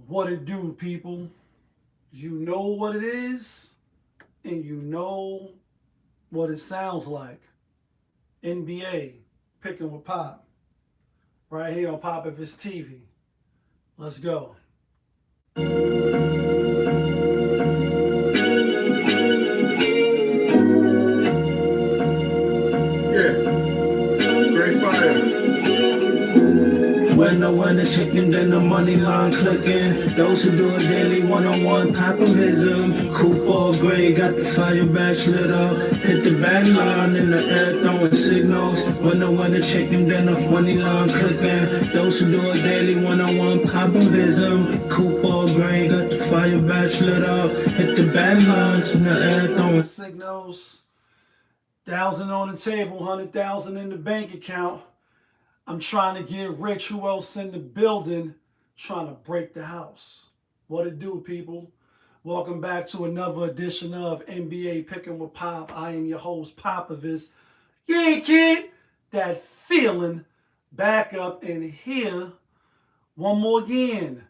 What it do, people? You know what it is, and you know what it sounds like. NBA, picking with Pop, right here on Pop of his TV. Let's go. Yeah, great fire. When I win the chicken, then the money line clicking. Those who do it daily, one-on-one pop-a-vism. Coupe gray, got the fire badge lit up. Hit the back line in the air, throwing signals. When I win the chicken, then the money line clicking. Those who do it daily, one-on-one pop-a-vism. Coupe gray, got the fire badge lit up. Hit the back lines in the air, throwing Signals, 1,000 on the table, 100,000 in the bank account. I'm trying to get rich. Who else in the building? Trying to break the house. What it do, people? Welcome back to another edition of NBA Picking with Pop. I am your host, Popovich. Yeah, kid. That feeling back up in here. One more again.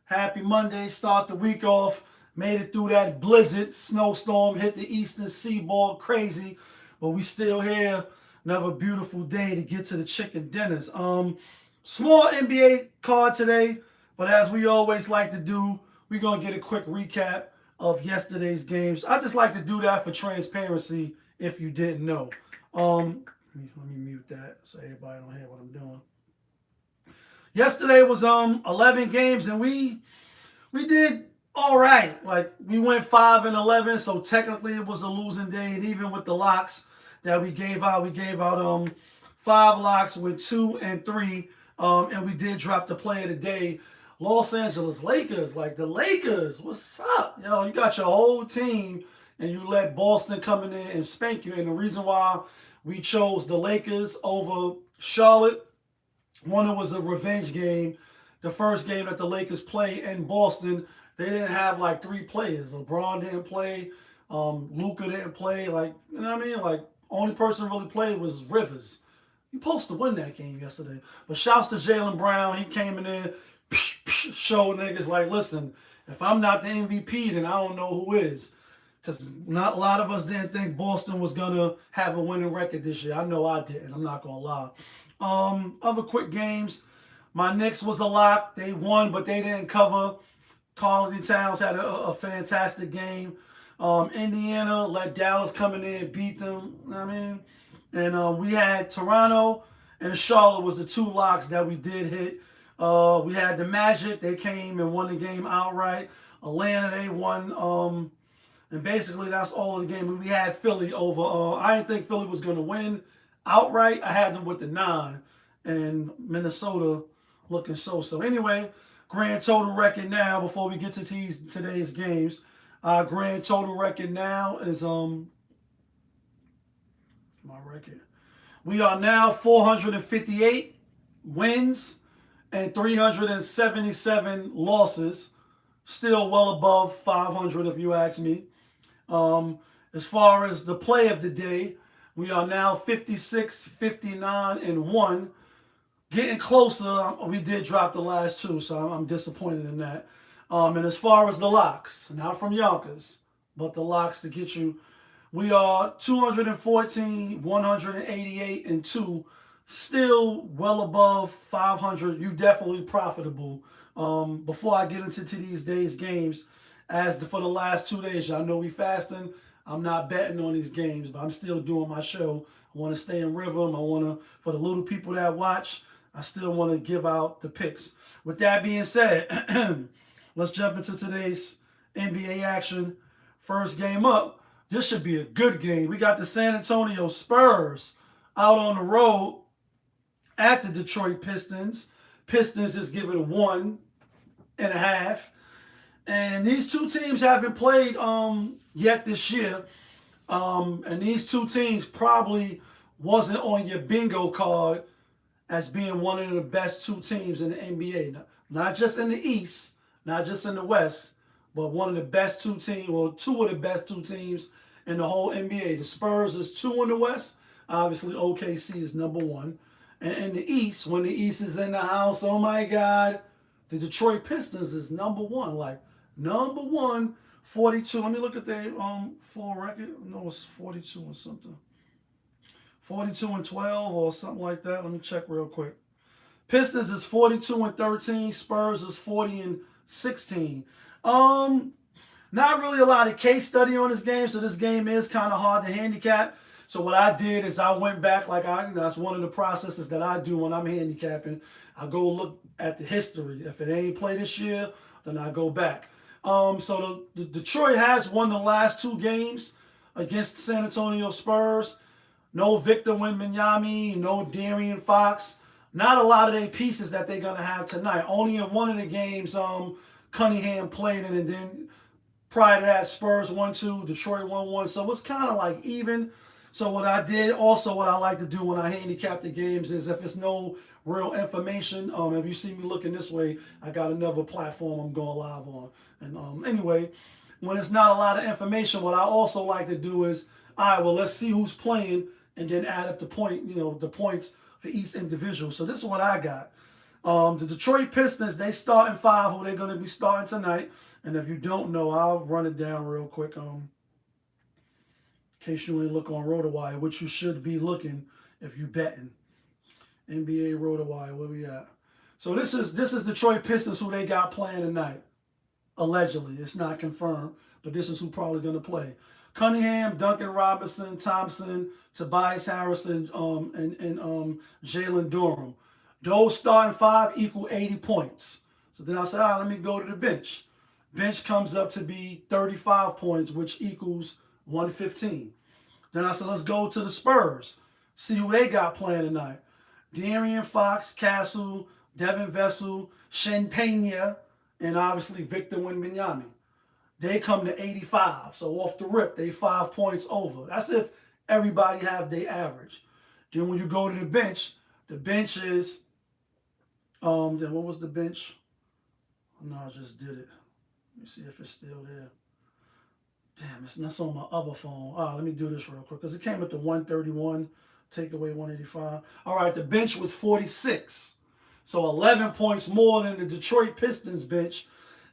Happy Monday. Start the week off. Made it through that blizzard. Snowstorm hit the eastern seaboard. Crazy. But we still here. Another beautiful day to get to the chicken dinners. Small NBA card today, but as we always like to do, we're gonna get a quick recap of yesterday's games. I just like to do that for transparency if you didn't know. Let me mute that so everybody don't hear what I'm doing. Yesterday was 11 games and we did all right. Like we went 5-11, so technically it was a losing day, and even with the locks that we gave out 5 locks with 2 and 3, and we did drop the play of the day. Los Angeles Lakers, like the Lakers, what's up? You got your whole team and you let Boston come in there and spank you. And the reason why we chose the Lakers over Charlotte, one, it was a revenge game. The first game that the Lakers play in Boston, they didn't have like 3 players. LeBron didn't play, Luka didn't play. Like, you know what I mean? Like, only person really played was Rivers. You supposed to win that game yesterday. But shouts to Jaylen Brown. He came in there, showed niggas like, listen, if I'm not the MVP, then I don't know who is. Because not a lot of us didn't think Boston was going to have a winning record this year. I know I didn't. I'm not going to lie. Other quick games. My Knicks was a lock. They won, but they didn't cover. Carlton Towns had a fantastic game. Indiana let Dallas come in there and beat them. I mean, and we had Toronto and Charlotte was the 2 locks that we did hit. We had the Magic. They came and won the game outright. Atlanta, they won. And basically, that's all of the game. And we had Philly over. I didn't think Philly was going to win outright. I had them with the 9. And Minnesota looking so-so. Anyway, grand total record now, before we get to today's games, our grand total record now is my record. We are now 458 wins and 377 losses. Still well above 500 if you ask me. As far as the play of the day, we are now 56, 59, and 1. Getting closer. We did drop the last 2, so I'm disappointed in that. And as far as the locks, not from Yonkers, but the locks to get you, we are 214, 188, and 2. Still well above 500. You definitely profitable. Before I get into these days' games, for the last 2 days, y'all know we fasting. I'm not betting on these games, but I'm still doing my show. I want to stay in rhythm. For the little people that watch, I still want to give out the picks. With that being said, let's jump into today's NBA action. First game up. This should be a good game. We got the San Antonio Spurs out on the road at the Detroit Pistons. Pistons is given 1.5. And these 2 teams haven't played yet this year. And these 2 teams probably wasn't on your bingo card as being one of the best 2 teams in the NBA. Not just in the East, not just in the West, but one of the best 2 teams, well, 2 of the best 2 teams in the whole NBA. The Spurs is 2 in the West. Obviously, OKC is number 1. And in the East, when the East is in the house, oh my God, The Detroit Pistons is number one, like number one, 42. Let me look at their full record. No, it's 42 and something. 42 and 12 or something like that. Let me check real quick. Pistons is 42 and 13. Spurs is 40 and 16. Not really a lot of case study on this game, so this game is kind of hard to handicap. So what I did is I went back, that's one of the processes that I do when I'm handicapping. I go look at the history. If it ain't played this year, then I go back. So the Detroit has won the last two games against the San Antonio Spurs. No Victor Wembanyama, no De'Aaron Fox. Not a lot of their pieces that they're gonna have tonight. Only in one of the games, Cunningham played in, and then prior to that, Spurs 1-2, Detroit 1-1. So it's kind of like even. So what I did, also what I like to do when I handicap the games is if it's no real information, if you see me looking this way, I got another platform I'm going live on. And anyway, when it's not a lot of information, what I also like to do is, all right, well, let's see who's playing and then add up the points for each individual. So this is what I got. The Detroit Pistons, they starting five, who they're going to be starting tonight. And if you don't know, I'll run it down real quick. In case you ain't look on RotoWire, which you should be looking if you betting. NBA RotoWire, where we at? So this is Detroit Pistons, who they got playing tonight. Allegedly, it's not confirmed, but this is who probably going to play. Cunningham, Duncan Robinson, Thompson, Tobias Harrison, and Jalen Durham. Those starting five equal 80 points. So then I said, all right, let me go to the bench. Bench comes up to be 35 points, which equals 115. Then I said, let's go to the Spurs. See who they got playing tonight. De'Aaron Fox, Castle, Devin Vessel, Champagne, and obviously Victor Wembanyama. They come to 85. So off the rip, they 5 points over. That's if everybody have their average. Then when you go to the bench is, then what was the bench? No, I just did it. Let me see if it's still there. Damn, that's on my other phone. All right, let me do this real quick because it came at the 131, take away 185. All right, the bench was 46. So 11 points more than the Detroit Pistons bench.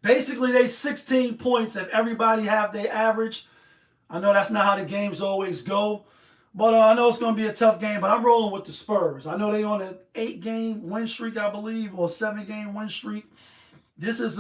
Basically, they 16 points if everybody have their average. I know that's not how the games always go. But I know it's going to be a tough game, but I'm rolling with the Spurs. I know they on an 8-game win streak, I believe, or 7-game win streak. This is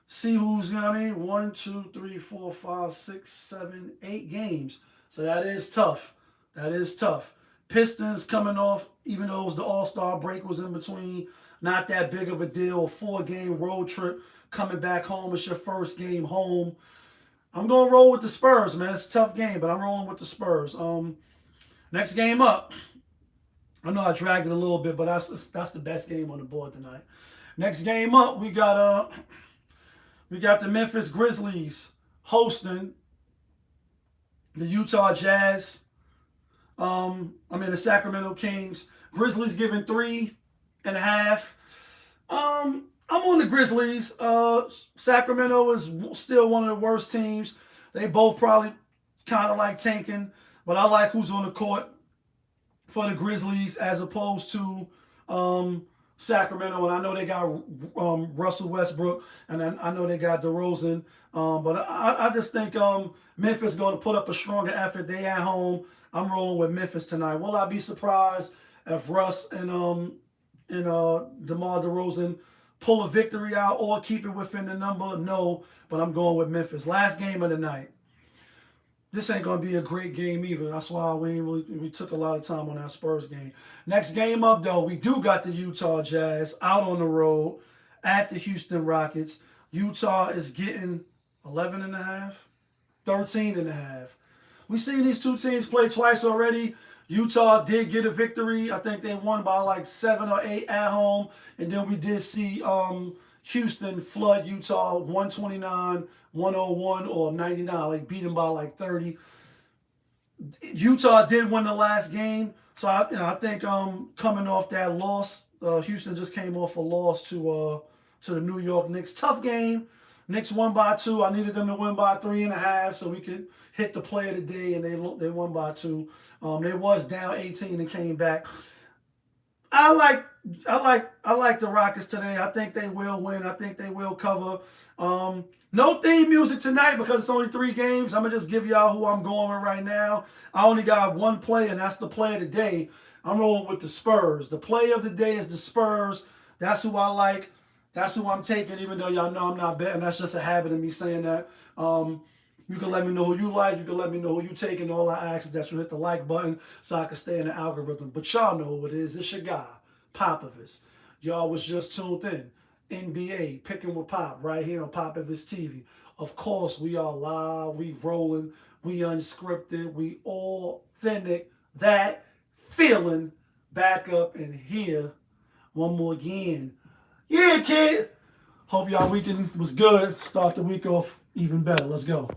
see who's, 1, 2, 3, 4, 5, 6, 7, 8 games. So that is tough. That is tough. Pistons coming off, even though it was the All-Star break was in between, not that big of a deal. 4-game road trip, coming back home. It's your first game home. I'm going to roll with the Spurs, man. It's a tough game, but I'm rolling with the Spurs. Next game up. I know I dragged it a little bit, but that's the best game on the board tonight. Next game up, we got the Memphis Grizzlies hosting the Utah Jazz. The Sacramento Kings. Grizzlies giving 3.5. I'm on the Grizzlies. Sacramento is still one of the worst teams. They both probably kind of like tanking, but I like who's on the court for the Grizzlies as opposed to Sacramento. And I know they got Russell Westbrook, and I know they got DeRozan. But I just think Memphis going to put up a stronger effort. They at home. I'm rolling with Memphis tonight. Will I be surprised if Russ and DeMar DeRozan pull a victory out or keep it within the number? No, but I'm going with Memphis. Last game of the night. This ain't going to be a great game either. That's why we took a lot of time on that Spurs game. Next game up, though, we do got the Utah Jazz out on the road at the Houston Rockets. Utah is getting 11.5, 13.5. We've seen these two teams play twice already. Utah did get a victory. I think they won by like 7 or 8 at home. And then we did see Houston flood Utah 129, 101, or 99. Like beat them by like 30. Utah did win the last game. So I think coming off that loss, Houston just came off a loss to the New York Knicks. Tough game. Knicks won by 2. I needed them to win by 3.5 so we could hit the play of the day, and they won by 2. They was down 18 and came back. I like I like the Rockets today. I think they will win. I think they will cover. No theme music tonight because it's only 3 games. I'm gonna just give y'all who I'm going with right now. I only got one play, and that's the play of the day. I'm rolling with the Spurs. The play of the day is the Spurs. That's who I like. That's who I'm taking, even though y'all know I'm not betting. That's just a habit of me saying that. You can let me know who you like. You can let me know who you taking. All I ask is that you hit the like button so I can stay in the algorithm. But y'all know who it is. It's your guy, Popovich. Y'all was just tuned in. NBA, picking with Pop, right here on Popovich TV. Of course, we are live. We rolling. We unscripted. We authentic. That feeling back up in here. One more again. Yeah, kid. Hope y'all weekend was good. Start the week off even better. Let's go.